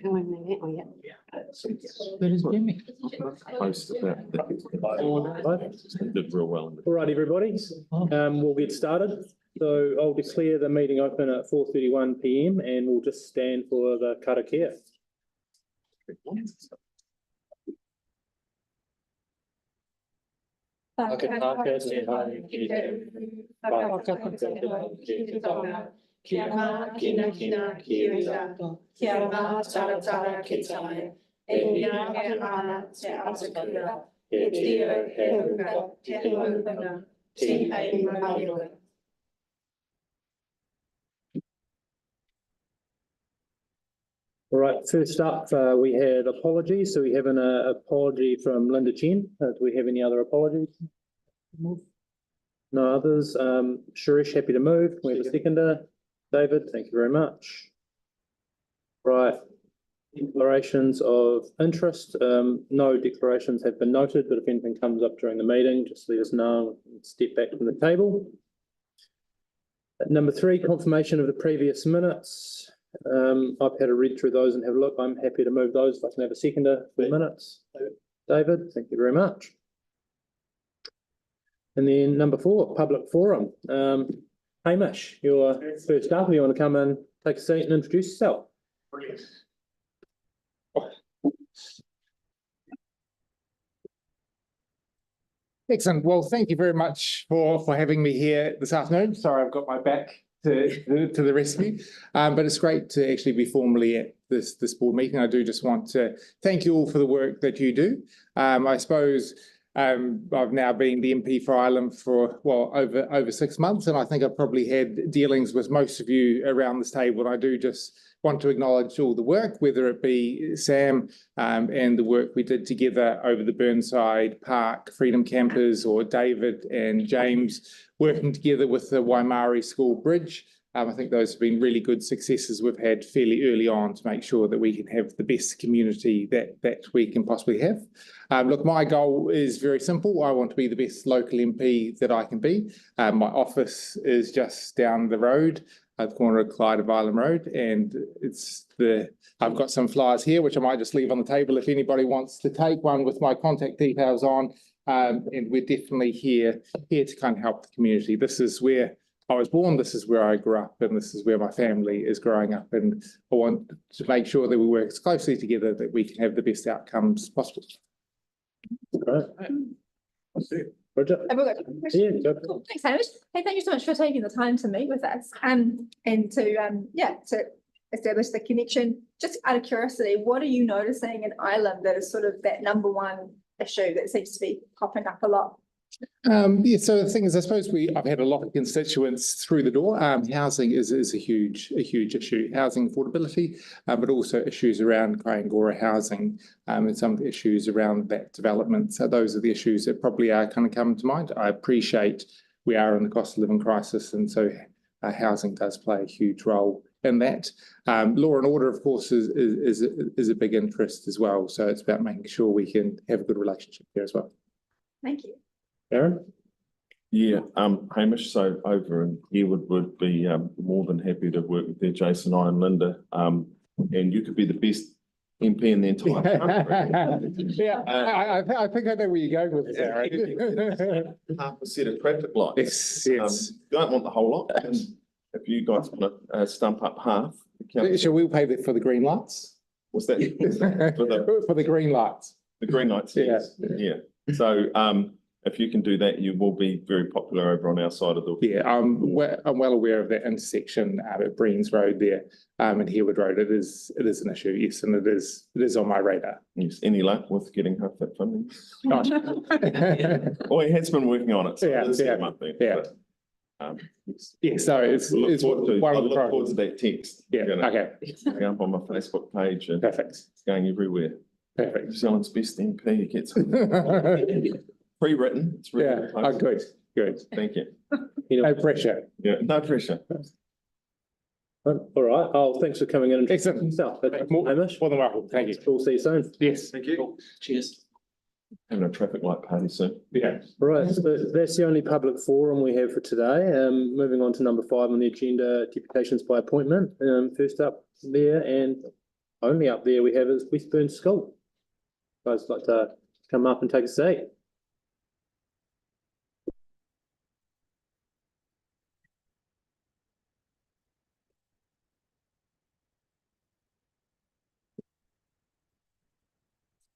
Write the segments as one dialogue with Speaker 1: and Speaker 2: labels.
Speaker 1: Oh, yeah.
Speaker 2: Where is Jimmy?
Speaker 3: Most of that did real well.
Speaker 4: All right, everybody, we'll get started. So I'll declare the meeting open at 4:31 PM and we'll just stand for the karakia. All right, first up, we had apologies. So we have an apology from Linda Chen. Do we have any other apologies? No others. Suresh, happy to move. We have a seconder. David, thank you very much. Right, declarations of interest. No declarations have been noted, but if anything comes up during the meeting, just let us know and step back from the table. Number 3, confirmation of the previous minutes. I've had a read through those and have a look. I'm happy to move those. If I can have a seconder for minutes. David, thank you very much. And then number 4, public forum. Hamish, you're first up. You want to come and take a seat and introduce yourself?
Speaker 5: Brilliant. Excellent. Well, thank you very much for having me here this afternoon. Sorry, I've got my back to the rescue, but it's great to actually be formally at this board meeting. I do just want to thank you all for the work that you do. I suppose I've now been the MP for Ireland for, well, over 6 months, and I think I've probably had dealings with most of you around this table. And I do just want to acknowledge all the work, whether it be Sam and the work we did together over the Burnside Park Freedom Campers, or David and James working together with the Waimaero School Bridge. I think those have been really good successes we've had fairly early on to make sure that we can have the best community that we can possibly have. Look, my goal is very simple. I want to be the best local MP that I can be. My office is just down the road at the corner of Clyde of Island Road, and I've got some flyers here, which I might just leave on the table if anybody wants to take one with my contact details on. And we're definitely here to kind of help the community. This is where I was born, this is where I grew up, and this is where my family is growing up. And I want to make sure that we work as closely together that we can have the best outcomes possible.
Speaker 4: Right. Roger.
Speaker 6: Yeah, cool. Thanks, Hamish. Hey, thank you so much for taking the time to meet with us and to establish the connection. Just out of curiosity, what are you noticing in Ireland that is sort of that number one issue that seems to be popping up a lot?
Speaker 5: So the thing is, I suppose I've had a lot of constituents through the door. Housing is a huge issue. Housing affordability, but also issues around Kāinga housing, and some of the issues around that development. So those are the issues that probably are kind of coming to mind. I appreciate we are in the cost of living crisis, and so housing does play a huge role in that. Law and order, of course, is a big interest as well. So it's about making sure we can have a good relationship there as well.
Speaker 6: Thank you.
Speaker 4: Aaron?
Speaker 3: Yeah, Hamish, so over in Harewood would be more than happy to work with Jason, I and Linda, and you could be the best MP in the entire country.
Speaker 5: Yeah, I think I know where you're going with this, Aaron.
Speaker 3: Half a set of traffic lights.
Speaker 5: Yes.
Speaker 3: You don't want the whole lot. And if you guys want to stump up half.
Speaker 5: Shall we pay for the green lights?
Speaker 3: What's that?
Speaker 5: For the green lights.
Speaker 3: The green lights, yes. Yeah. So if you can do that, you will be very popular over on our side of the...
Speaker 5: Yeah, I'm well aware of that intersection at Breens Road there, and Harewood Road. It is an issue, yes, and it is on my radar.
Speaker 3: Yes. Any luck with getting half that funding?
Speaker 5: Not.
Speaker 3: Well, he has been working on it. So
Speaker 5: Yeah. So it's
Speaker 3: I look
Speaker 5: one
Speaker 3: forward to that text.
Speaker 5: Yeah. Okay.
Speaker 3: Going up on my Facebook page and
Speaker 5: Perfect.
Speaker 3: it's going everywhere.
Speaker 5: Perfect.
Speaker 3: New Zealand's best MP gets pre-written. It's
Speaker 5: Yeah.
Speaker 3: really
Speaker 5: Good. Good.
Speaker 3: Thank you.
Speaker 5: No pressure.
Speaker 3: Yeah. No pressure.
Speaker 4: All right. Thanks for coming in and
Speaker 5: Excellent.
Speaker 4: yourself.
Speaker 5: More
Speaker 4: Hamish.
Speaker 5: than welcome. Thank you.
Speaker 4: We'll see you soon.
Speaker 5: Yes.
Speaker 3: Thank you.
Speaker 2: Cool. Cheers.
Speaker 3: Having a traffic light party soon.
Speaker 5: Yeah.
Speaker 4: Right, so that's the only public forum we have for today. Moving on to number 5 on the agenda, deputations by appointment. First up there, and only up there we have is Westburn School. Guys like to come up and take a seat?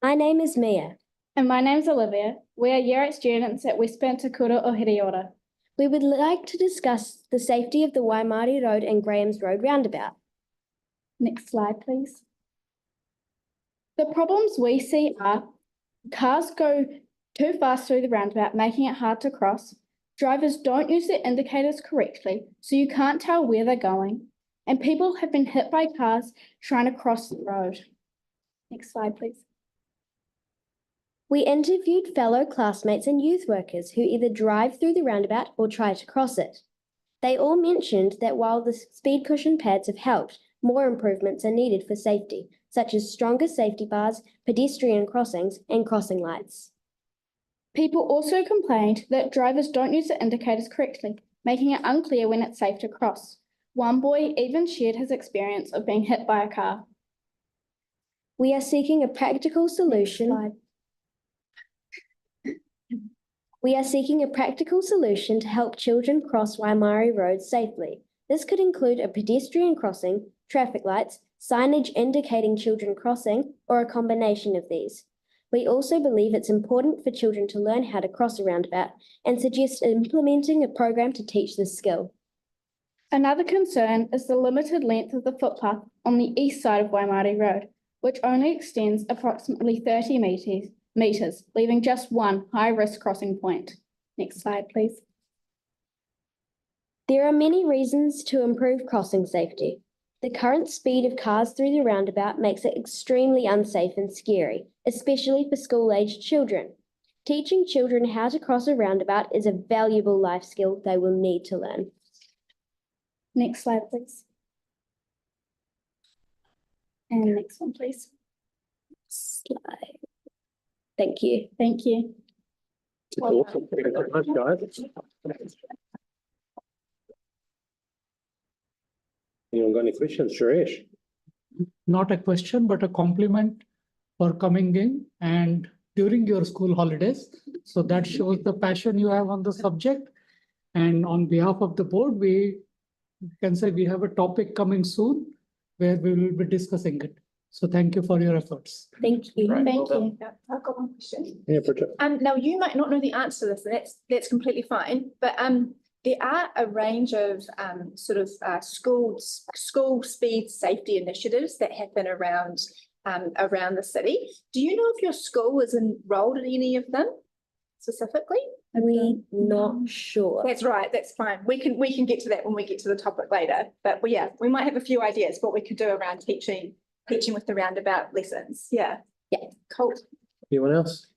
Speaker 1: My name is Mia.
Speaker 7: And my name's Olivia. We are Year 8 students at Westburn Te Kura o Hiriora.
Speaker 1: We would like to discuss the safety of the Waimaere Road and Graham's Road roundabout.
Speaker 7: Next slide, please. The problems we see are cars go too fast through the roundabout, making it hard to cross. Drivers don't use their indicators correctly, so you can't tell where they're going. And people have been hit by cars trying to cross the road. Next slide, please.
Speaker 1: We interviewed fellow classmates and youth workers who either drive through the roundabout or try to cross it. They all mentioned that while the speed cushion pads have helped, more improvements are needed for safety, such as stronger safety bars, pedestrian crossings, and crossing lights.
Speaker 7: People also complained that drivers don't use the indicators correctly, making it unclear when it's safe to cross. One boy even shared his experience of being hit by a car.
Speaker 1: We are seeking a practical solution. We are seeking a practical solution to help children cross Waimāero Road safely. This could include a pedestrian crossing, traffic lights, signage indicating children crossing, or a combination of these. We also believe it's important for children to learn how to cross a roundabout and suggest implementing a program to teach this skill.
Speaker 7: Another concern is the limited length of the footpath on the east side of Waimāero Road, which only extends approximately 30 metres, leaving just one high-risk crossing point. Next slide, please.
Speaker 1: There are many reasons to improve crossing safety. The current speed of cars through the roundabout makes it extremely unsafe and scary, especially for school-aged children. Teaching children how to cross a roundabout is a valuable life skill they will need to learn.
Speaker 7: Next slide, please. And next one, please.
Speaker 1: Slide. Thank you.
Speaker 7: Thank you.
Speaker 4: Awesome. Thank you very much, guys. Anyone got any questions? Suresh?
Speaker 2: Not a question, but a compliment for coming in and during your school holidays. So that shows the passion you have on the subject. And on behalf of the board, we can say we have a topic coming soon where we will be discussing it. So thank you for your efforts.
Speaker 1: Thank you.
Speaker 4: Right.
Speaker 7: Thank
Speaker 4: Well
Speaker 7: you.
Speaker 6: Yeah, I've got one question.
Speaker 4: Yeah, Bridget.
Speaker 6: Now you might not know the answer to this, and that's completely fine, but there are a range of school speed safety initiatives that happen around the city. Do you know if your school is enrolled in any of them specifically?
Speaker 1: We're not sure.
Speaker 6: That's right, that's fine. We can get to that when we get to the topic later. But yeah, we might have a few ideas what we could do around teaching with the roundabout lessons. Yeah.
Speaker 1: Yeah.
Speaker 6: Cool.
Speaker 4: Anyone else?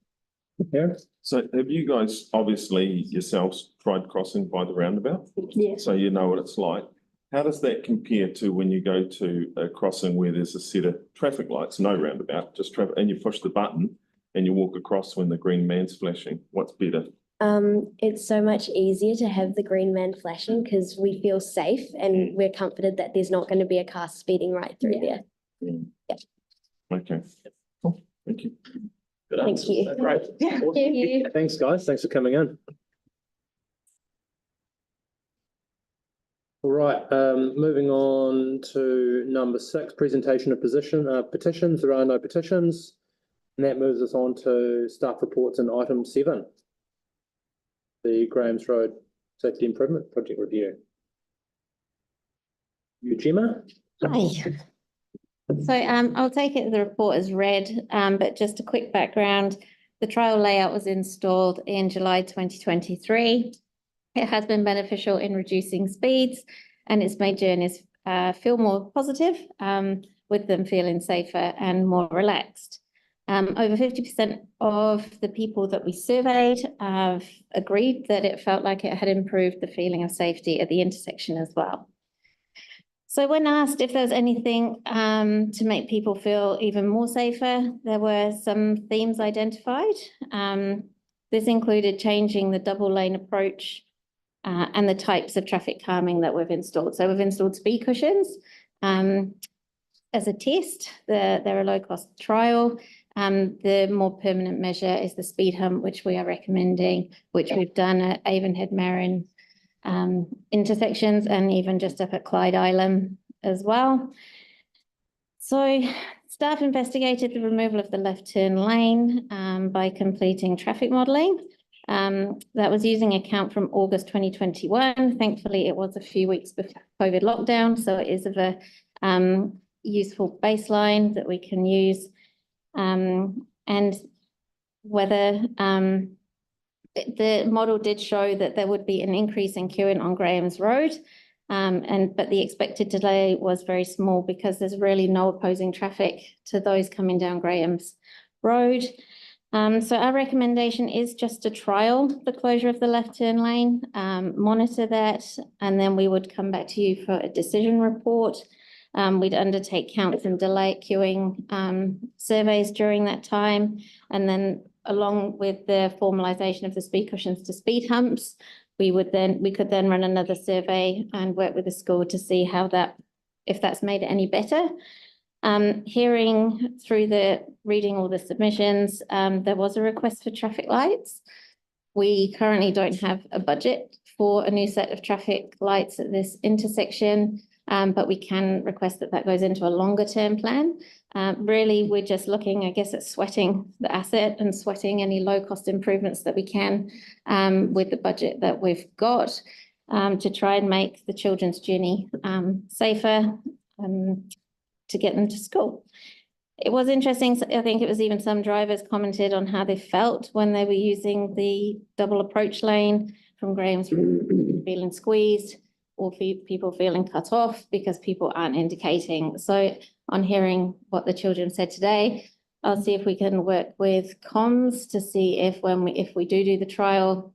Speaker 4: Aaron?
Speaker 3: So have you guys obviously yourselves tried crossing by the roundabout?
Speaker 7: Yes.
Speaker 3: So you know what it's like. How does that compare to when you go to a crossing where there's a set of traffic lights, no roundabout, just traffic, and you push the button and you walk across when the green man's flashing? What's better?
Speaker 1: It's so much easier to have the green man flashing because we feel safe and we're comforted that there's not going to be a car speeding right through there. Yeah.
Speaker 3: Okay. Cool. Thank you.
Speaker 4: Good
Speaker 1: Thank
Speaker 4: answers.
Speaker 1: you.
Speaker 4: Great. Awesome.
Speaker 1: Thank you.
Speaker 4: Thanks, guys. Thanks for coming in. All right, moving on to number 6, presentation of petitions. There are no petitions. And that moves us on to staff reports and item 7. The Graham's Road Safety Improvement Project Review. Gemma?
Speaker 8: Hi. So I'll take it the report as read, but just a quick background. The trial layout was installed in July 2023. It has been beneficial in reducing speeds and it's made journeys feel more positive, with them feeling safer and more relaxed. Over 50% of the people that we surveyed have agreed that it felt like it had improved the feeling of safety at the intersection as well. So when asked if there was anything to make people feel even more safer, there were some themes identified. This included changing the double lane approach and the types of traffic calming that we've installed. So we've installed speed cushions. as a test. They're a low-cost trial. The more permanent measure is the speed hump, which we are recommending, which we've done at Avonhead-Merrin intersections and even just up at Clyde Island as well. So staff investigated the removal of the left turn lane by completing traffic modelling. That was using a count from August 2021. Thankfully, it was a few weeks before COVID lockdown, so it is of a useful baseline that we can use. And whether the model did show that there would be an increase in queuing on Graham's Road, but the expected delay was very small because there's really no opposing traffic to those coming down Graham's Road. So our recommendation is just to trial the closure of the left turn lane, monitor that, and then we would come back to you for a decision report. We'd undertake counts and delay queuing surveys during that time. And then along with the formalisation of the speed cushions to speed humps, we could then run another survey and work with the school to see if that's made it any better. Hearing through reading all the submissions, there was a request for traffic lights. We currently don't have a budget for a new set of traffic lights at this intersection, but we can request that goes into a longer term plan. Really, we're just looking, I guess, at sweating the asset and sweating any low cost improvements that we can with the budget that we've got to try and make the children's journey safer to get them to school. It was interesting. I think it was even some drivers commented on how they felt when they were using the double approach lane from Graham's feeling squeezed, or people feeling cut off because people aren't indicating. So on hearing what the children said today, I'll see if we can work with comms to see if we do the trial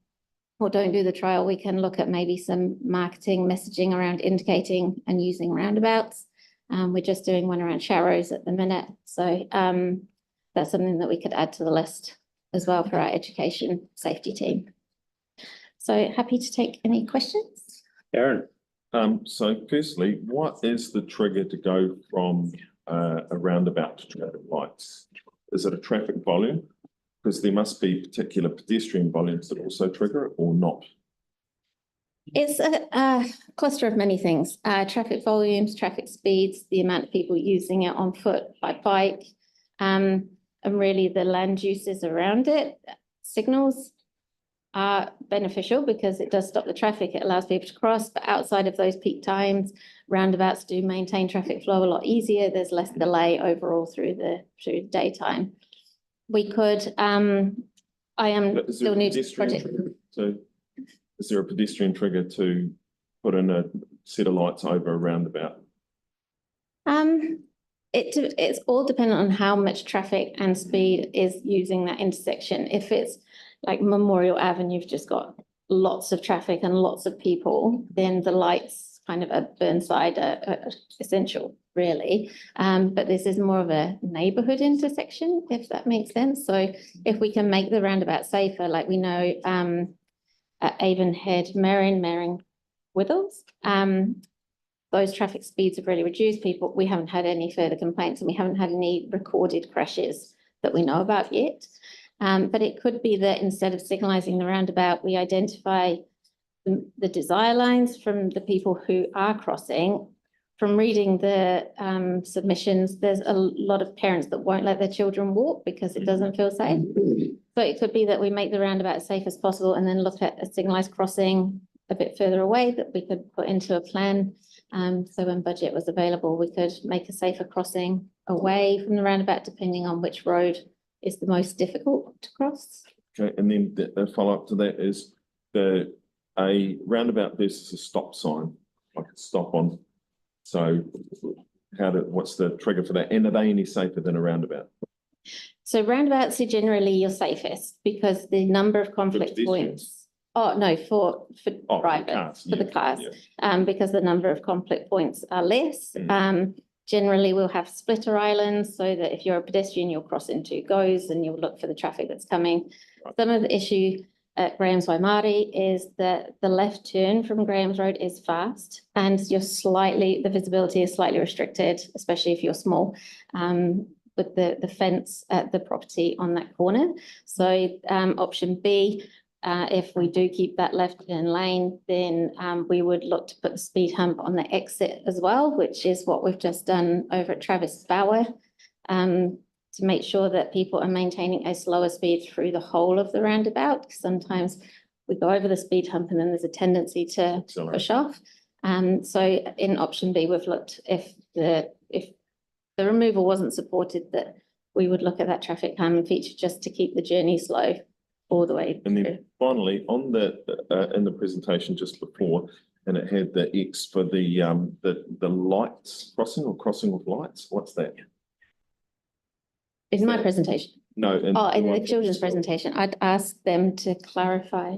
Speaker 8: or don't do the trial, we can look at maybe some marketing messaging around indicating and using roundabouts. We're just doing one around Sharrows at the minute. So that's something that we could add to the list as well for our education safety team. So happy to take any questions.
Speaker 4: Aaron.
Speaker 3: So firstly, what is the trigger to go from a roundabout to traffic lights? Is it a traffic volume? Because there must be particular pedestrian volumes that also trigger it, or not?
Speaker 8: It's a cluster of many things. Traffic volumes, traffic speeds, the amount of people using it on foot, by bike, and really the land uses around it. Signals are beneficial because it does stop the traffic, it allows people to cross, but outside of those peak times, roundabouts do maintain traffic flow a lot easier. There's less delay overall through the daytime. We could, still new to the project.
Speaker 3: So is there a pedestrian trigger to put in a set of lights over a roundabout?
Speaker 8: It's all dependent on how much traffic and speed is using that intersection. If it's like Memorial Avenue, you've just got lots of traffic and lots of people, then the lights kind of at Burnside are essential, really. But this is more of a neighbourhood intersection, if that makes sense. So if we can make the roundabout safer, like we know at Avonhead, Merrin, Withels, those traffic speeds have really reduced. We haven't had any further complaints, and we haven't had any recorded crashes that we know about yet. But it could be that instead of signalising the roundabout, we identify the desire lines from the people who are crossing. From reading the submissions, there's a lot of parents that won't let their children walk because it doesn't feel safe. So it could be that we make the roundabout as safe as possible and then look at a signalised crossing a bit further away that we could put into a plan. So when budget was available, we could make a safer crossing away from the roundabout, depending on which road is the most difficult to cross.
Speaker 3: Okay, and then the follow-up to that is a roundabout versus a stop sign, like a stop on. So what's the trigger for that? And are they any safer than a roundabout?
Speaker 8: So roundabouts are generally your safest because the number of conflict points. Oh, no, for drivers, for the cars, because the number of conflict points are less. Generally, we'll have splitter islands so that if you're a pedestrian, you'll cross in two goes and you'll look for the traffic that's coming. Some of the issue at Graham's Waimairi is that the left turn from Graham's Road is fast and the visibility is slightly restricted, especially if you're small, with the fence at the property on that corner. So option B, if we do keep that left turn lane, then we would look to put the speed hump on the exit as well, which is what we've just done over at Travis Bower, to make sure that people are maintaining a slower speed through the whole of the roundabout. Because sometimes we go over the speed hump and then there's a tendency to push off. So in option B, we've looked if the removal wasn't supported, that we would look at that traffic calming feature just to keep the journey slow all the way
Speaker 3: And
Speaker 8: through.
Speaker 3: then finally, on the, in the presentation just before, and it had the X for the lights, crossing with lights, what's that?
Speaker 8: In my presentation,
Speaker 3: No.
Speaker 8: in the children's presentation, I'd ask them to clarify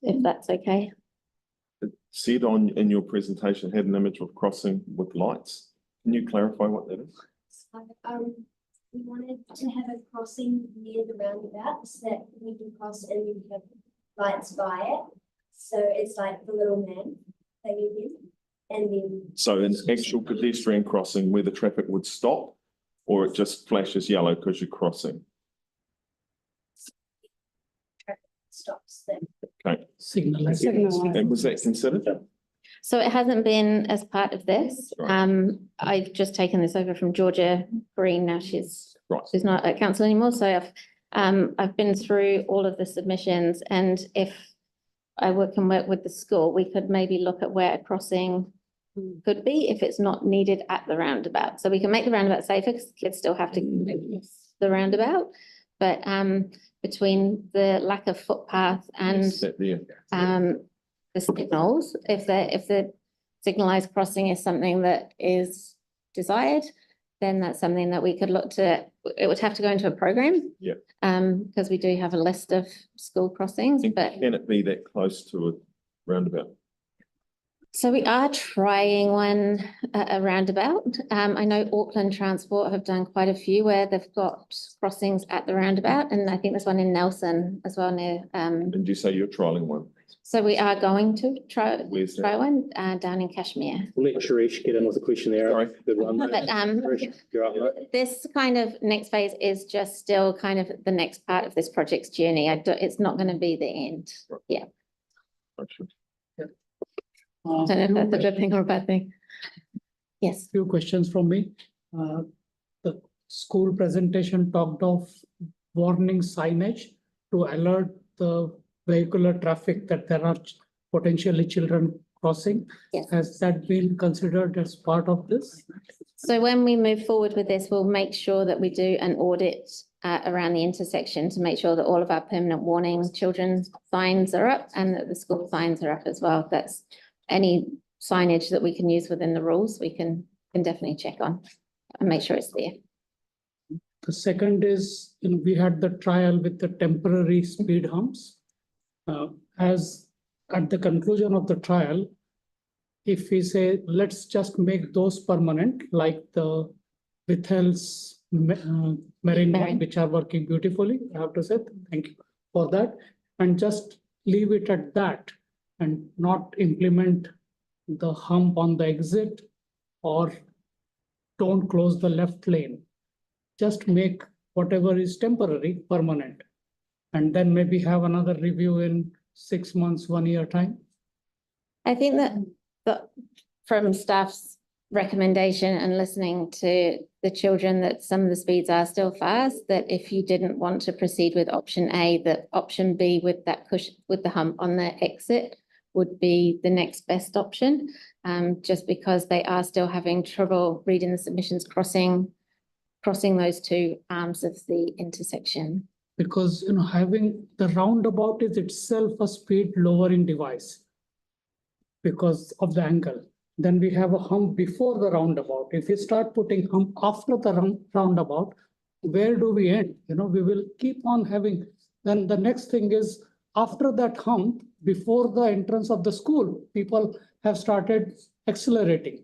Speaker 8: if that's okay.
Speaker 3: It said in your presentation, had an image of crossing with lights. Can you clarify what that is?
Speaker 1: We wanted to have a crossing near the roundabout so that we can cross and we have lights by it. So it's like the little man that you did. And then.
Speaker 3: So an actual pedestrian crossing where the traffic would stop, or it just flashes yellow because you're crossing?
Speaker 1: Traffic stops them.
Speaker 3: Okay.
Speaker 2: Signal.
Speaker 3: And was that considered?
Speaker 8: So it hasn't been as part of this.
Speaker 3: Right.
Speaker 8: I've just taken this over from Georgia Green. Now she's not at council anymore. So I've been through all of the submissions, and if I can work with the school, we could maybe look at where a crossing could be if it's not needed at the roundabout. So we can make the roundabout safer because the kids still have to use the roundabout. But between the lack of footpath and the signals, if the signalized crossing is something that is desired, then that's something that we could look to. It would have to go into a program.
Speaker 3: Yeah.
Speaker 8: Because we do have a list of school crossings, but
Speaker 3: can it be that close to a roundabout?
Speaker 8: so we are trying one a roundabout. I know Auckland Transport have done quite a few where they've got crossings at the roundabout, and I think there's one in Nelson as well near.
Speaker 3: Did you say you're trialling one?
Speaker 8: So we are going to try
Speaker 3: Where's
Speaker 8: one down in Kashmir.
Speaker 4: We'll let Suresh get in with a question there.
Speaker 3: Sorry.
Speaker 4: Good one.
Speaker 8: But
Speaker 4: Suresh, you're up, mate.
Speaker 8: this kind of next phase is just still kind of the next part of this project's journey. It's not going to be the end. Yeah.
Speaker 3: Gotcha.
Speaker 8: I don't know if that's a good thing or a bad thing. Yes.
Speaker 2: Few questions from me. The school presentation talked of warning signage to alert the vehicular traffic that there are potentially children crossing.
Speaker 8: Yes.
Speaker 2: Has that been considered as part of this?
Speaker 8: So when we move forward with this, we'll make sure that we do an audit around the intersection to make sure that all of our permanent warning children's signs are up and that the school signs are up as well. That's any signage that we can use within the rules, we can definitely check on and make sure it's there.
Speaker 2: The second is, we had the trial with the temporary speed humps. As at the conclusion of the trial, if we say, let's just make those permanent, like the Bethel's marine one, which are working beautifully, I have to say, thank you for that, and just leave it at that and not implement the hump on the exit or don't close the left lane. Just make whatever is temporary permanent, and then maybe have another review in 6 months, 1 year time.
Speaker 8: I think that from staff's recommendation and listening to the children, that some of the speeds are still fast, that if you didn't want to proceed with option A, that option B with that with the hump on the exit would be the next best option, just because they are still having trouble reading the submissions crossing those two arms of the intersection.
Speaker 2: Because, having the roundabout is itself a speed lowering device because of the angle. Then we have a hump before the roundabout. If we start putting hump after the roundabout, where do we end? We will keep on having. Then the next thing is, after that hump, before the entrance of the school, people have started accelerating.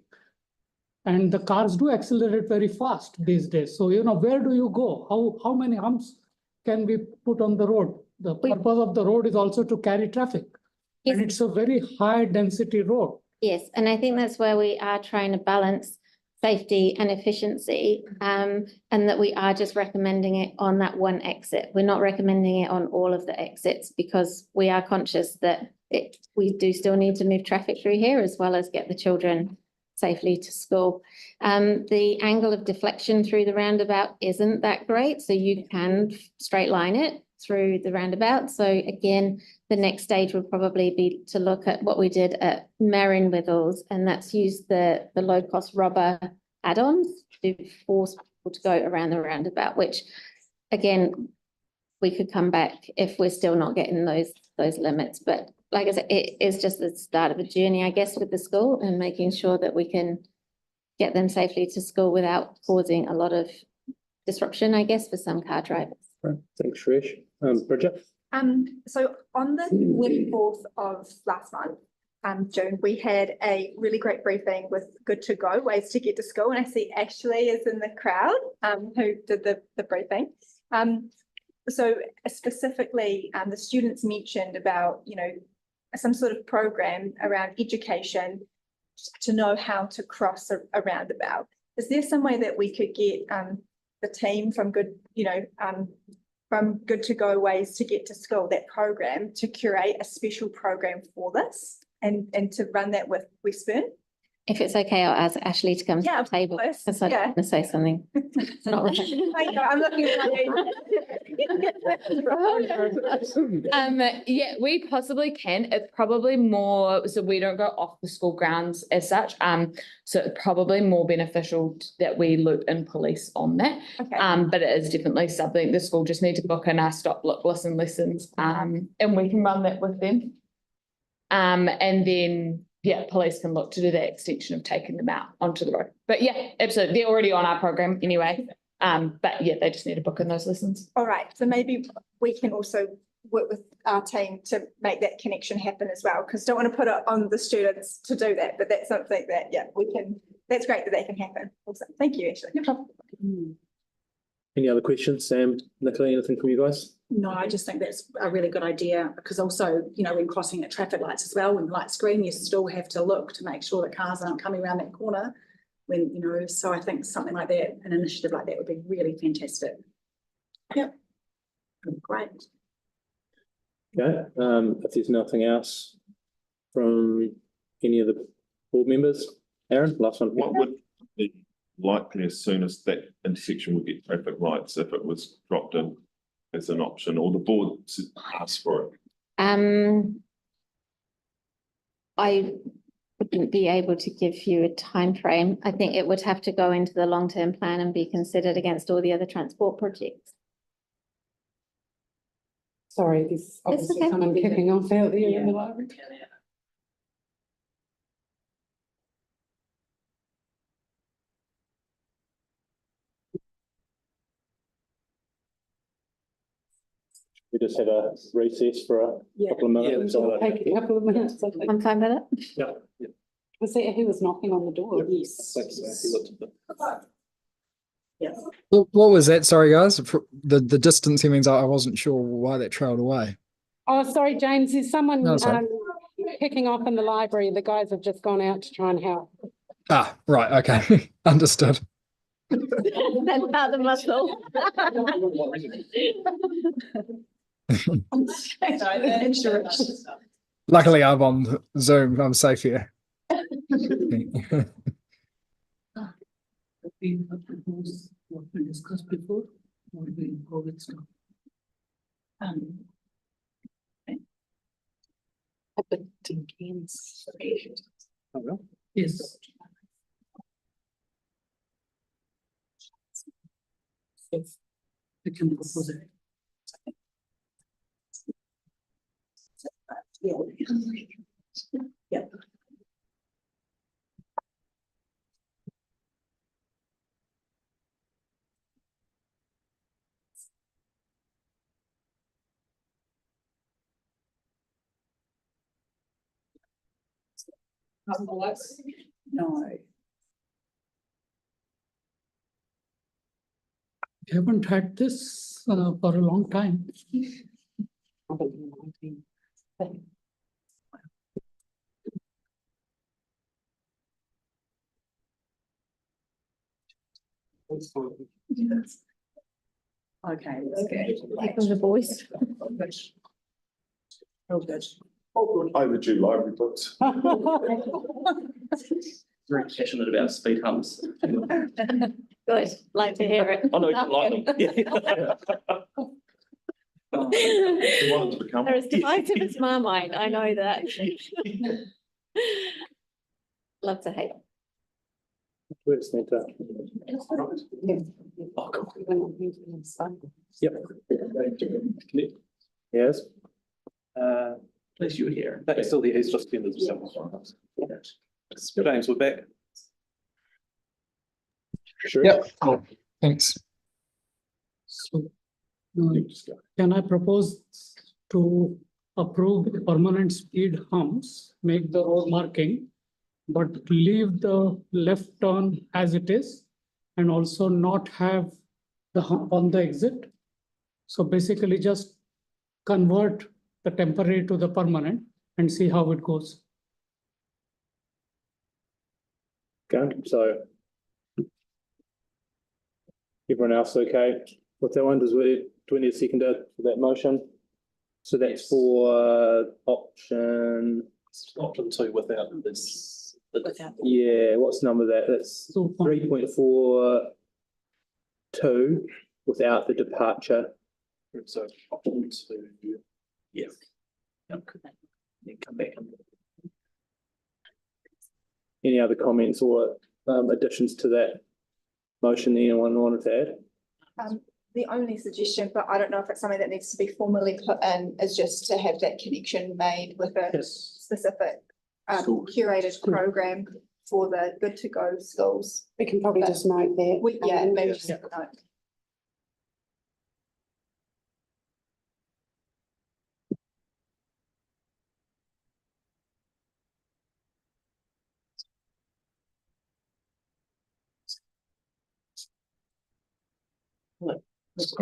Speaker 2: And the cars do accelerate very fast these days. So, where do you go? How many humps can we put on the road the purpose of the road is also to carry traffic. And
Speaker 8: Yes.
Speaker 2: it's a very high density road.
Speaker 8: Yes, and I think that's where we are trying to balance safety and efficiency, and that we are just recommending it on that one exit. We're not recommending it on all of the exits because we are conscious that we do still need to move traffic through here as well as get the children safely to school. The angle of deflection through the roundabout isn't that great, so you can straight line it through the roundabout. So again, the next stage would probably be to look at what we did at Merrin Withels, and that's used the low-cost rubber add-ons to force people to go around the roundabout, which again, we could come back if we're still not getting those limits. But like I said, it is just the start of a journey, I guess, with the school and making sure that we can get them safely to school without causing a lot of disruption, I guess, for some car drivers.
Speaker 4: Right, thanks, Suresh. Bridget?
Speaker 6: So on the 24th of last month, June, we had a really great briefing with Good to Go, ways to get to school. And I see Ashley is in the crowd, who did the briefing. So specifically, the students mentioned about, some sort of program around education to know how to cross a roundabout. Is there some way that we could get the team from from Good to Go Ways to Get to School, that program, to curate a special program for this and to run that with Westburn?
Speaker 8: If it's okay, I'll ask Ashley to come to
Speaker 6: Yeah,
Speaker 8: the
Speaker 6: of
Speaker 8: table
Speaker 6: course.
Speaker 8: because I
Speaker 6: Yeah.
Speaker 8: want to say something. Not right.
Speaker 6: I'm looking at
Speaker 9: Yeah, we possibly can. It's probably more, so we don't go off the school grounds as such. So it's probably more beneficial that we loop in police on that.
Speaker 6: Okay.
Speaker 9: But it is definitely something the school just need to book in our stop, look, listen lessons. And we can run that with them. And then, yeah, police can look to do that extension of taking them out onto the road. But yeah, absolutely. They're already on our program anyway. But yeah, they just need to book in those lessons.
Speaker 6: All right, so maybe we can also work with our team to make that connection happen as well, because don't want to put it on the students to do that, but that's something that, yeah, we can, that's great that can happen. Awesome. Thank you, Ashley. No problem.
Speaker 4: Any other questions? Sam, Nicola, anything from you guys?
Speaker 10: No, I just think that's a really good idea because also, when crossing at traffic lights as well, when the lights green, you still have to look to make sure that cars aren't coming around that corner when, so I think something like that, an initiative like that would be really fantastic. Yep. Great.
Speaker 4: Okay, if there's nothing else from any of the board members, Aaron, last one.
Speaker 3: What would be likely as soon as that intersection would get traffic lights if it was dropped in as an option, or the board asked for it?
Speaker 8: I wouldn't be able to give you a time frame. I think it would have to go into the long-term plan and be considered against all the other transport projects.
Speaker 11: Sorry, there's obviously
Speaker 8: okay.
Speaker 11: someone kicking off out there in the library.
Speaker 4: We just have a recess for a couple of minutes.
Speaker 11: Take a couple of minutes, I think.
Speaker 8: I'm fine with it.
Speaker 4: Yeah.
Speaker 11: Was that who was knocking on the door?
Speaker 10: Yes.
Speaker 12: What was that? Sorry, guys. The distance here means I wasn't sure why that trailed away.
Speaker 11: Oh, sorry, James, there's someone
Speaker 12: No, sorry.
Speaker 11: kicking off in the library. The guys have just gone out to try and help.
Speaker 12: Ah, right. Okay. Understood.
Speaker 8: That's about the muscle.
Speaker 12: Luckily, I'm on Zoom. I'm safe here.
Speaker 2: What we discussed before, what we go with stuff. Yes. So we can propose it.
Speaker 10: Yeah. No.
Speaker 2: We haven't had this for a long time.
Speaker 10: Okay, that's good.
Speaker 8: The voice.
Speaker 10: Real good.
Speaker 3: Overdue library books.
Speaker 13: Very passionate about speed humps.
Speaker 8: Good, like to hear it.
Speaker 13: I know you like them. Yeah.
Speaker 3: He wanted to become.
Speaker 8: They're as divisive as Marmite, I know that. Love to hate.
Speaker 4: We just need to.
Speaker 13: Oh, cool.
Speaker 4: Yep. Yes.
Speaker 13: At least you were here. That's still here. He's just been the James, we're back.
Speaker 4: Sure.
Speaker 12: Yep. Cool. Thanks.
Speaker 2: So, can I propose to approve permanent speed humps, make the road marking, but leave the left turn as it is, and also not have the hump on the exit? So basically just convert the temporary to the permanent and see how it goes.
Speaker 4: Okay, so. Everyone else okay with that one? Do we need a seconder for that motion? So that's for option,
Speaker 13: Option 2 without this.
Speaker 4: yeah, what's the number of that? That's 3.42 without the departure.
Speaker 13: So option 2, yeah. Then come back.
Speaker 4: Any other comments or additions to that motion that anyone wanted to add?
Speaker 6: The only suggestion, but I don't know if it's something that needs to be formally put in, is just to have that connection made with a specific curated program for the good to go schools.
Speaker 11: We can probably just note that.
Speaker 6: Maybe just a note.
Speaker 3: Yes.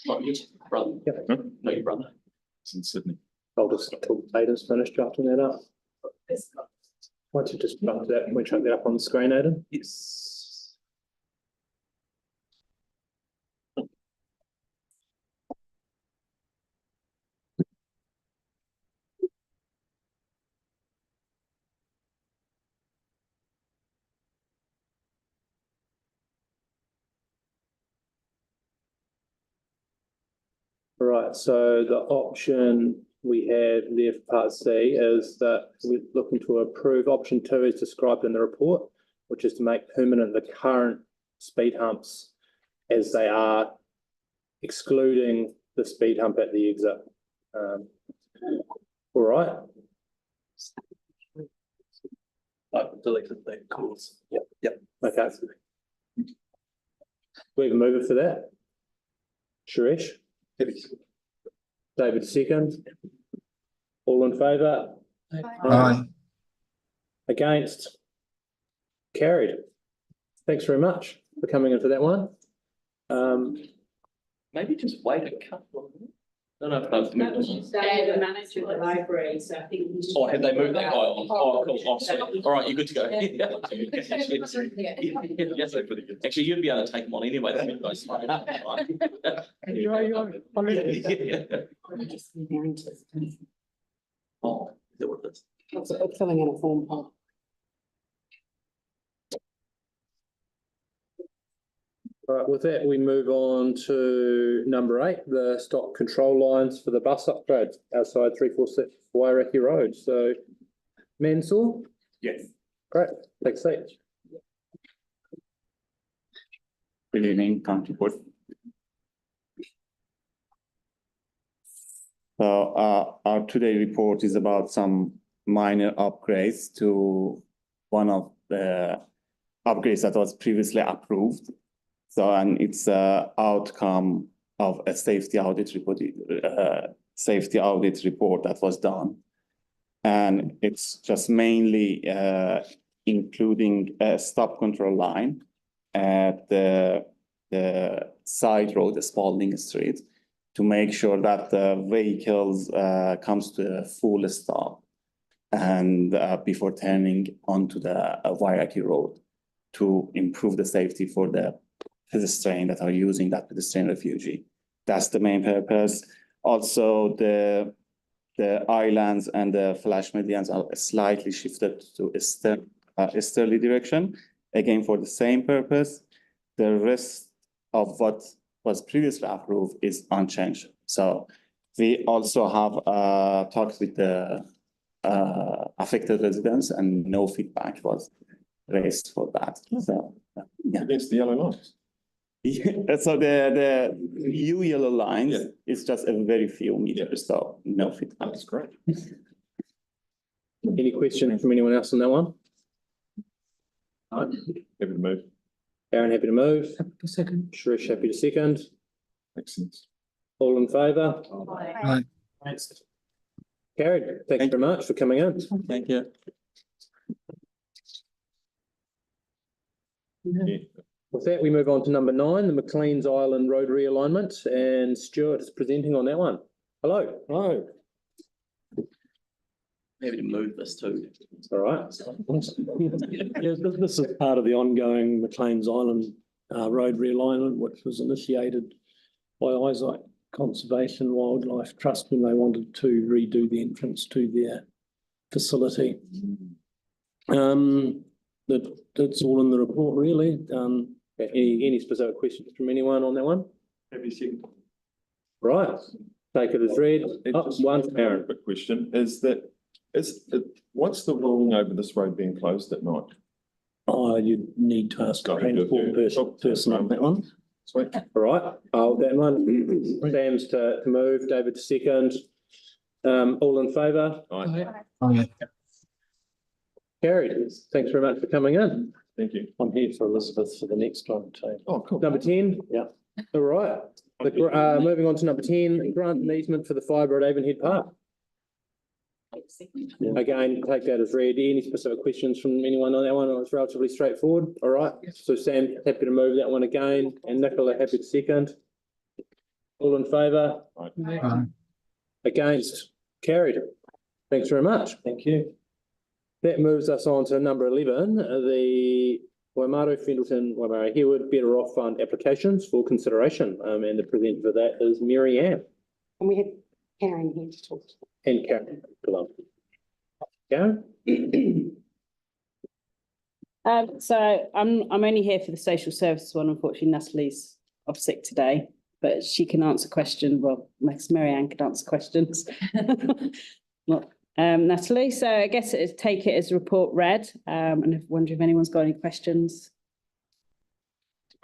Speaker 13: Oh, your brother. No, your brother.
Speaker 3: It's in Sydney.
Speaker 4: I'll just till Aidan's finished drafting that up. Why don't you just draft that, we chuck that up on the screen, Aidan?
Speaker 13: Yes.
Speaker 4: Right, so the option we have there for part C is that we're looking to approve option 2 as described in the report, which is to make permanent the current speed humps as they are, excluding the speed hump at the exit. All right.
Speaker 13: I've deleted that clause. Yep.
Speaker 4: Okay. We have a mover for that. Suresh? David second. All in favour?
Speaker 12: Aye.
Speaker 4: Against? Carried. Thanks very much for coming in for that one.
Speaker 13: Maybe just wait a couple of minutes. I don't know if they've moved on.
Speaker 10: The manager of the library, so I think.
Speaker 13: Oh, have they moved that guy on? Oh, cool. Oh, sorry. All right, you're good to go. Yes, they're pretty good. Actually, you'd be able to take them on anyway. That guy's smart enough.
Speaker 2: You are already.
Speaker 13: Oh, is that what it is?
Speaker 11: It's filling in a form.
Speaker 4: Right, with that, we move on to number 8, the stock control lines for the bus upgrade outside 346 Waimairi Road. So, Mansour?
Speaker 14: Yes.
Speaker 4: Great, take a seat.
Speaker 14: Good evening, County Board. So our today report is about some minor upgrades to one of the upgrades that was previously approved. So, and it's a outcome of a safety audit report that was done. And it's just mainly including a stop control line at the side road, the Spalding Street, to make sure that the vehicles comes to a full stop and before turning onto the Wairaki Road to improve the safety for the pedestrians that are using that pedestrian refugee. That's the main purpose. Also, the islands and the flash medians are slightly shifted to easterly direction, again for the same purpose. The rest of what was previously approved is unchanged. So we also have talked with the affected residents, and no feedback was raised for that. So yeah.
Speaker 3: Against the yellow lines.
Speaker 14: So the new yellow lines is just a very few meters, so no feedback.
Speaker 3: That's great.
Speaker 4: Any questions from anyone else on that one?
Speaker 3: Happy to move.
Speaker 4: Aaron, happy to move.
Speaker 2: Second.
Speaker 4: Suresh, happy to second.
Speaker 3: Makes sense.
Speaker 4: All in favour?
Speaker 12: Aye.
Speaker 4: Carried. Thank you very much for coming in.
Speaker 13: Thank you.
Speaker 3: Yeah.
Speaker 4: With that, we move on to number 9, the McLean's Island Road realignment, and Stuart is presenting on that one. Hello.
Speaker 13: Hello. Maybe to move this too.
Speaker 4: All right.
Speaker 15: Yeah, this is part of the ongoing McLean's Island road realignment, which was initiated by Isaac Conservation Wildlife Trust when they wanted to redo the entrance to their facility. That's all in the report, really.
Speaker 4: Any specific questions from anyone on that one?
Speaker 3: Happy second.
Speaker 4: Right. Take it as read. One from Aaron.
Speaker 3: Quick question, what's the ruling over this road being closed at night?
Speaker 15: Oh, you need to ask a transport person on that one.
Speaker 3: Sweet.
Speaker 4: All right. That one. Sam's to move, David to second. All in favour?
Speaker 3: Aye.
Speaker 12: Aye.
Speaker 4: Carried. Thanks very much for coming in.
Speaker 3: Thank you.
Speaker 15: I'm here for Elizabeth for the next one too.
Speaker 3: Oh, cool.
Speaker 4: Number 10?
Speaker 15: Yeah.
Speaker 4: All right. Moving on to number 10, grant an easement for the fibre at Avonhead Park. Again, take that as read. Any specific questions from anyone on that one? It's relatively straightforward. All right. So Sam, happy to move that one again, and Nicola, happy to second. All in favour?
Speaker 12: Aye.
Speaker 4: Against? Carried. Thanks very much.
Speaker 15: Thank you.
Speaker 4: That moves us on to number 11, the Waimāero, Fendalton-Waimairi-Harewood Better Off Fund applications for consideration. And the presenter for that is Mary Ann.
Speaker 11: And we have Karen here to talk to.
Speaker 4: And Karen. Karen?
Speaker 11: So I'm only here for the social services one. Unfortunately, Natalie's off sick today, but she can answer questions. Well, Mary Ann can answer questions. Not Natalie. So I guess take it as report read. And I wonder if anyone's got any questions.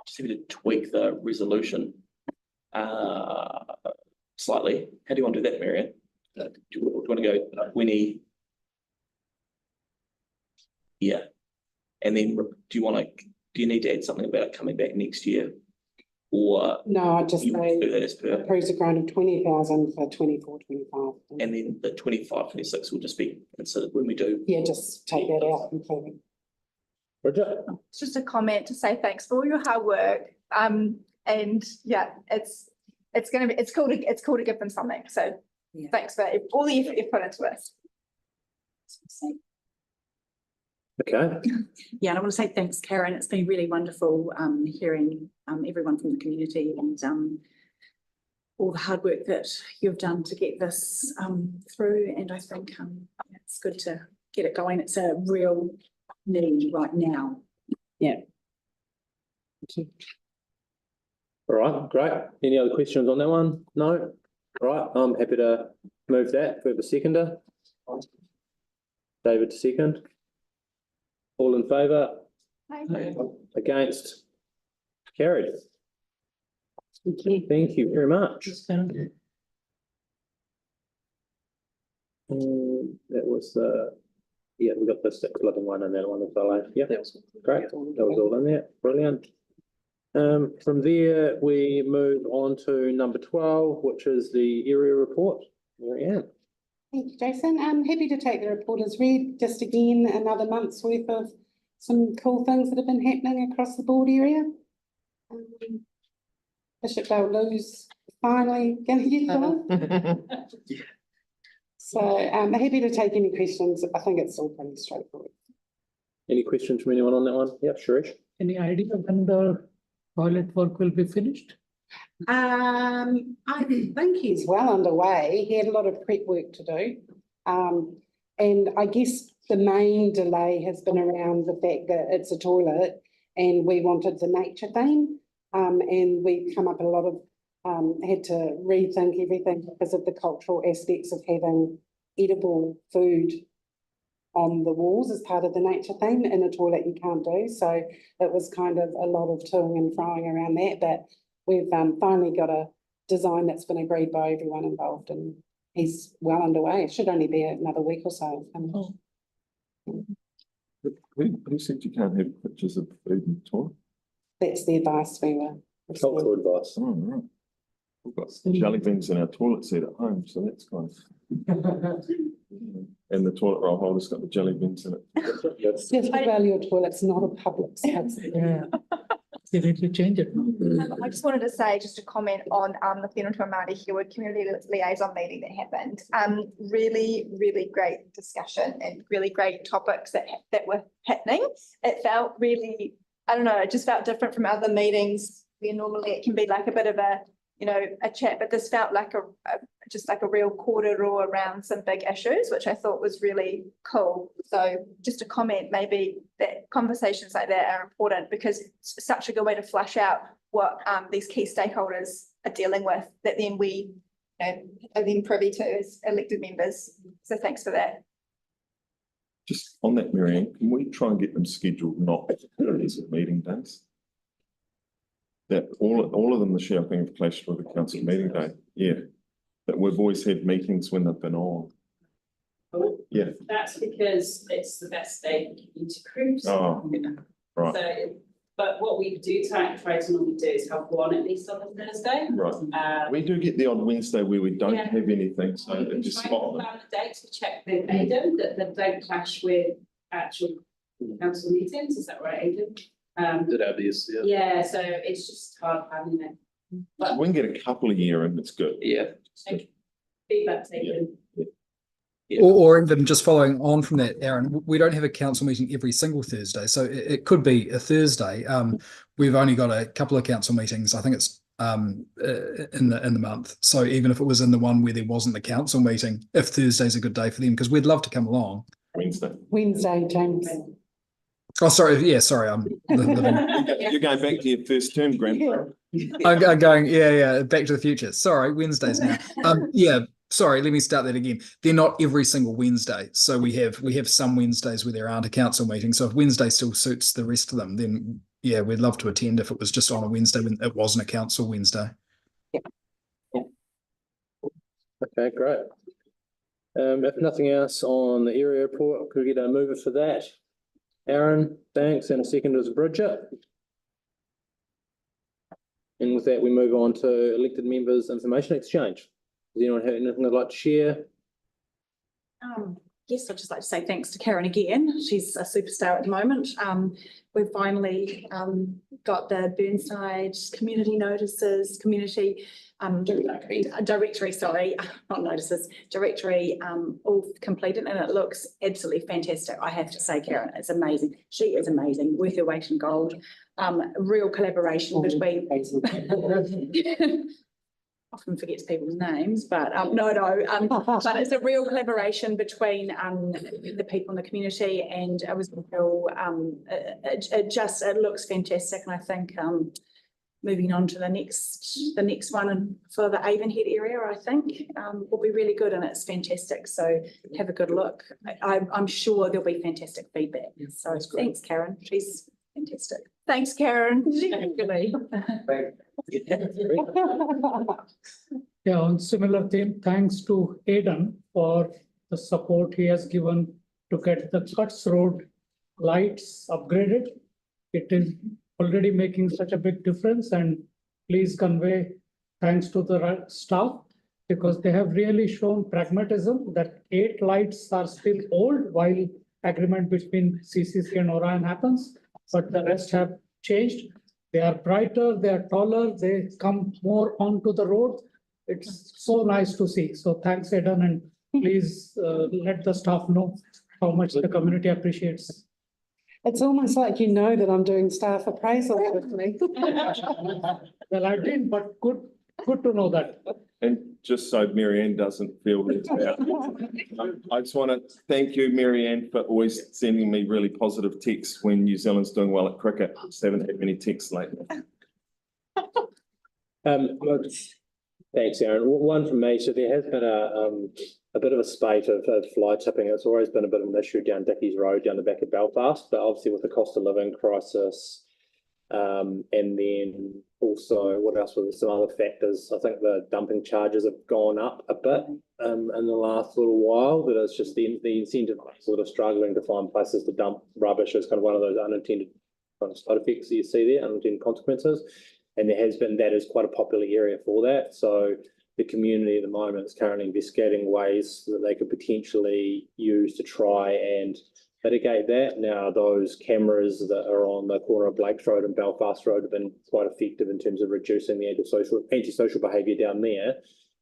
Speaker 13: Just need to tweak the resolution slightly. How do you want to do that, Marianne? Do you want to go Winnie? Yeah. And then do you need to add something about it coming back next year? Or
Speaker 11: No, I just
Speaker 13: you
Speaker 11: say
Speaker 13: do that as per,
Speaker 11: approves a grant of 20,000 for 24-25.
Speaker 13: and then the 25-26 will just be considered when we do.
Speaker 11: Yeah, just take that out completely.
Speaker 4: Bridget?
Speaker 6: It's just a comment to say thanks for all your hard work. And yeah, it's cool to give them something. So thanks for all the effort you've put into it.
Speaker 4: Okay.
Speaker 10: Yeah, and I want to say thanks, Karen. It's been really wonderful hearing everyone from the community and all the hard work that you've done to get this through. And I think it's good to get it going. It's a real need right now.
Speaker 11: Yeah. Thank you.
Speaker 4: All right, great. Any other questions on that one? No? All right, I'm happy to move that. We have a seconder. David to second. All in favour? Against? Carried.
Speaker 11: Thank you.
Speaker 4: Thank you very much. That was yeah, we got the 6-11 one and that one as well. Yeah, great. That was all in there. Brilliant. From there, we move on to number 12, which is the area report. Marianne.
Speaker 11: Thank you, Jason. I'm happy to take the report as read. Just again, another month's worth of some cool things that have been happening across the board area. Bishop Lou's finally gonna get done. So happy to take any questions. I think it's all pretty straightforward.
Speaker 4: Any questions from anyone on that one? Yeah, Suresh.
Speaker 2: Any idea when the toilet work will be finished?
Speaker 11: I think he's well underway. He had a lot of prep work to do. And I guess the main delay has been around the fact that it's a toilet and we wanted the nature theme. And we come up a lot of, had to rethink everything because of the cultural aspects of having edible food on the walls as part of the nature theme. In a toilet you can't do. So it was kind of a lot of toing and froing around that, but we've finally got a design that's been agreed by everyone involved and he's well underway. It should only be another week or so.
Speaker 3: Who said you can't have pictures of food in the toilet?
Speaker 11: That's the advice we were.
Speaker 4: Cultural advice.
Speaker 3: Oh, right. We've got jelly beans in our toilet seat at home, so that's kind of. And the toilet roll holder's got the jelly beans in it.
Speaker 11: Just value your toilet's not a public space.
Speaker 2: Yeah. You need to change it.
Speaker 6: I just wanted to say, just a comment on the Fendalton-Waimairi-Harewood community liaison meeting that happened. Really, really great discussion and really great topics that were happening. It felt really, I don't know, it just felt different from other meetings where normally it can be like a bit of a, you know, a chat, but this felt like just like a real corridor around some big issues, which I thought was really cool. So just a comment, maybe that conversations like that are important because it's such a good way to flush out what these key stakeholders are dealing with that then we, you know, are then privy to as elected members. So thanks for that.
Speaker 3: Just on that, Marianne, can we try and get them scheduled not as meeting days? That all of them this year, I think, have clashed with the council meeting day. Yeah. That we've always had meetings when they've been on. Yeah.
Speaker 16: That's because it's the best day for community groups.
Speaker 3: Oh, right.
Speaker 16: So, but what we do try to normally do is have one at least on a Thursday.
Speaker 3: Right. We do get the odd Wednesday where we don't
Speaker 16: Yeah.
Speaker 3: have anything, so they just
Speaker 16: Try
Speaker 3: spot
Speaker 16: to
Speaker 3: them.
Speaker 16: plan the dates to check with Aidan that they don't clash with actual council meetings. Is that right, Aidan?
Speaker 4: Did have these, yeah.
Speaker 16: Yeah, so it's just hard planning it. But
Speaker 3: We can get a couple a year and it's good.
Speaker 4: Yeah.
Speaker 16: okay, feedback taken.
Speaker 12: Or even just following on from that, Aaron, we don't have a council meeting every single Thursday, so it could be a Thursday. We've only got a couple of council meetings. I think it's in the month. So even if it was in the one where there wasn't the council meeting, if Thursday's a good day for them, because we'd love to come along.
Speaker 11: Wednesday, James.
Speaker 12: Oh, sorry. Yeah, sorry. I'm
Speaker 3: You're going back to your first term, Grandpa.
Speaker 12: I'm going. Yeah. Back to the Future. Sorry, Wednesdays now. Yeah. Sorry. Let me start that again. They're not every single Wednesday. So we have some Wednesdays where there aren't a council meeting. So if Wednesday still suits the rest of them, then yeah, we'd love to attend if it was just on a Wednesday when it wasn't a council Wednesday.
Speaker 4: Okay, great. If nothing else on the area report, could we get a mover for that? Aaron, thanks, and a second is Bridget. And with that, we move on to elected members' information exchange. Does anyone have anything they'd like to share?
Speaker 10: Yes, I'd just like to say thanks to Karen again. She's a superstar at the moment. We've finally got the Burnside community notices, community directory, sorry, not notices, directory all completed, and it looks absolutely fantastic. I have to say, Karen, it's amazing. She is amazing, worth her weight in gold. Real collaboration between often forgets people's names, but but it's a real collaboration between the people in the community, and it was real, it looks fantastic, and I think moving on to the next one and for the Avonhead area, I think will be really good, and it's fantastic. So have a good look. I'm sure there'll be fantastic feedback. So thanks, Karen. She's fantastic.
Speaker 6: Thanks, Karen.
Speaker 2: Yeah, on similar theme, thanks to Aidan for the support he has given to get the Cuts Road lights upgraded. It is already making such a big difference, and please convey thanks to the staff because they have really shown pragmatism that 8 lights are still old while agreement between CCC and Orion happens, but the rest have changed. They are brighter, they are taller, they come more onto the road. It's so nice to see. So thanks, Aidan, and please let the staff know how much the community appreciates.
Speaker 17: It's almost like you know that I'm doing staff appraisal with me.
Speaker 2: Well, I didn't, but good to know that.
Speaker 3: And just so Mary Ann doesn't feel left out, I just want to thank you, Mary Ann, for always sending me really positive texts when New Zealand's doing well at cricket. I just haven't had many texts lately.
Speaker 4: Thanks, Aaron. One from me. So there has been a bit of a spate of fly tipping. It's always been a bit of an issue down Dickie's Road, down the back of Belfast, but obviously with the cost of living crisis, and then also, what else was there? Some other factors. I think the dumping charges have gone up a bit in the last little while. That it's just the incentive sort of struggling to find places to dump rubbish is kind of one of those unintended kind of side effects that you see there, unintended consequences. And there has been, that is quite a popular area for that. So the community at the moment is currently investigating ways that they could potentially use to try and mitigate that. Now, those cameras that are on the corner of Blakes Road and Belfast Road have been quite effective in terms of reducing the antisocial behaviour down there.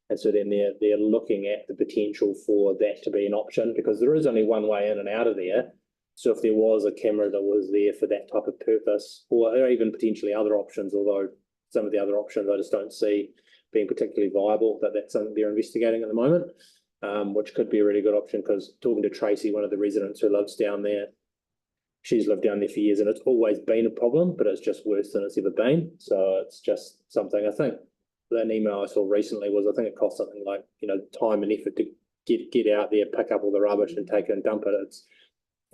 Speaker 4: And so then they're looking at the potential for that to be an option, because there is only one way in and out of there. So if there was a camera that was there for that type of purpose, or even potentially other options, although some of the other options I just don't see being particularly viable, that's something they're investigating at the moment. Which could be a really good option, because talking to Tracy, one of the residents who lives down there, she's lived down there for years and it's always been a problem, but it's just worse than it's ever been. So it's just something. I think that email I saw recently was, I think it cost something like, time and effort to get out there, pick up all the rubbish and take it and dump it. It's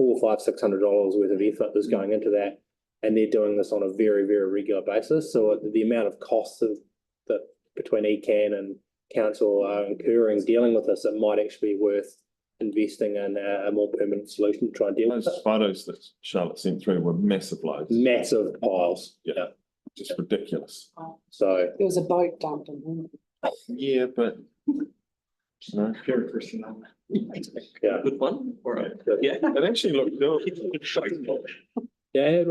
Speaker 4: $400, $500, $600 worth of effort that's going into that. And they're doing this on a very, very regular basis. So the amount of costs that between ECAN and council are incurring dealing with this, it might actually be worth investing in a more permanent solution to try and deal with it.
Speaker 3: Those photos that Charlotte sent through were massive loads.
Speaker 4: Massive piles. Yeah.
Speaker 3: Just ridiculous.
Speaker 4: So
Speaker 17: There was a boat dumped in.
Speaker 3: yeah, but no.
Speaker 13: Very personal.
Speaker 4: Yeah.
Speaker 13: Good one. All right. Yeah.
Speaker 3: It actually looked good.
Speaker 4: Yeah,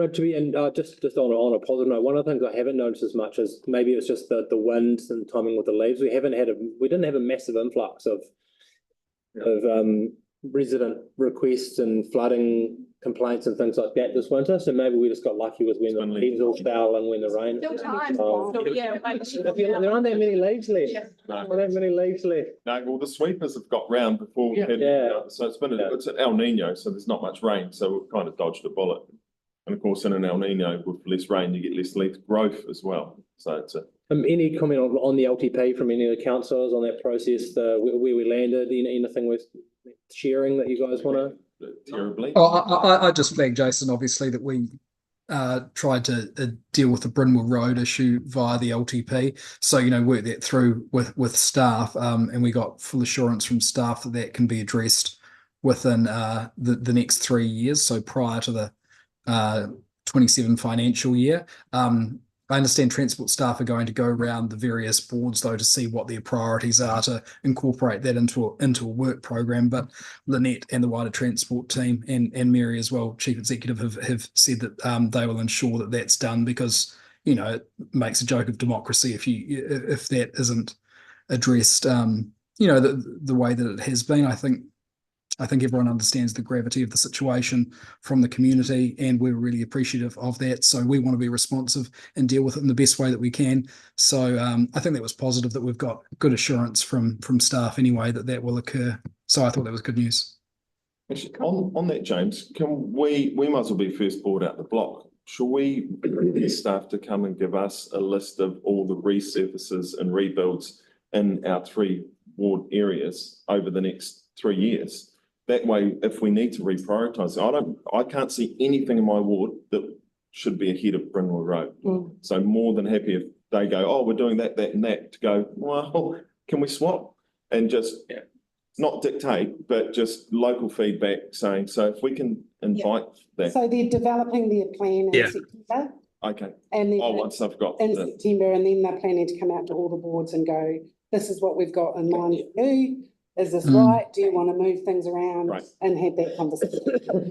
Speaker 4: just on a positive note, one of the things I haven't noticed as much is maybe it's just the wind and timing with the leaves. We didn't have a massive influx of resident requests and flooding complaints and things like that this winter. So maybe we just got lucky with when the leaves all fell and when the rain.
Speaker 6: Still time.
Speaker 4: There aren't that many leaves left.
Speaker 6: Yeah.
Speaker 3: No.
Speaker 4: Not that many leaves left.
Speaker 3: No, well, the sweepers have got round before we had, so it's an El Nino, so there's not much rain, so we've kind of dodged a bullet. And of course, in an El Nino with less rain, you get less leaf growth as well. So it's
Speaker 4: any comment on the LTP from any of the councillors on that process, where we landed, anything worth sharing that you guys want to?
Speaker 3: Terribly.
Speaker 12: I just flagged Jason, obviously, that we tried to deal with the Brynwood Road issue via the LTP. So, work that through with staff, and we got full assurance from staff that can be addressed within the next 3 years, so prior to the 27 financial year. I understand transport staff are going to go around the various boards though to see what their priorities are to incorporate that into a work program. But Lynette and the wider transport team and Mary as well, Chief Executive, have said that they will ensure that that's done, because it makes a joke of democracy if that isn't addressed the way that it has been. I think everyone understands the gravity of the situation from the community, and we're really appreciative of that. So we want to be responsive and deal with it in the best way that we can. So I think that was positive that we've got good assurance from staff anyway that will occur. So I thought that was good news.
Speaker 3: Actually, on that, James, we might as well be first board out the block. Shall we get staff to come and give us a list of all the resurfaces and rebuilds in our 3 ward areas over the next 3 years? That way, if we need to reprioritise, I can't see anything in my ward that should be ahead of Brynwood Road. So more than happy if they go, oh, we're doing that, and that, to go, well, can we swap? And just not dictate, but just local feedback saying, so if we can invite that.
Speaker 17: So they're developing their plan in September.
Speaker 3: Okay.
Speaker 17: And then
Speaker 3: once I've got
Speaker 17: in September, and then they're planning to come out to all the boards and go, this is what we've got in mind for you. Is this
Speaker 12: Mm.
Speaker 17: right? Do you want to move things around?
Speaker 3: Right.
Speaker 17: And have that conversation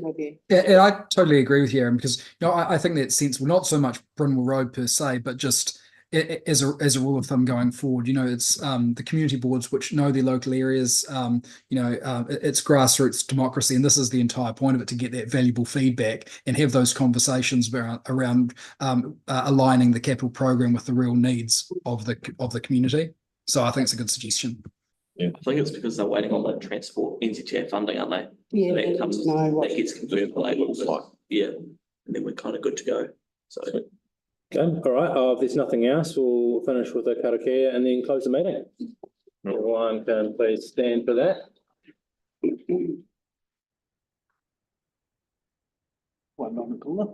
Speaker 17: with you?
Speaker 12: Yeah, and I totally agree with you, Aaron, because I think that's sensible, not so much Brynwell Road per se, but just as a rule of thumb going forward. It's the community boards which know their local areas. It's grassroots democracy, and this is the entire point of it, to get that valuable feedback and have those conversations around aligning the capital program with the real needs of the community. So I think it's a good suggestion.
Speaker 13: I think it's because they're waiting on the transport NZTA funding, aren't they?
Speaker 17: Yeah,
Speaker 13: So that comes,
Speaker 17: no, what-
Speaker 13: that gets confirmed later, yeah, and then we're kind of good to go, so.
Speaker 4: Okay, all right, if there's nothing else, we'll finish with the karakia and then close the meeting. Everyone can please stand for that.
Speaker 15: One on the corner.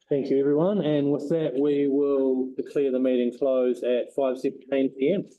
Speaker 4: Thank you, everyone, and with that, we will declare the meeting closed at 5:17 PM.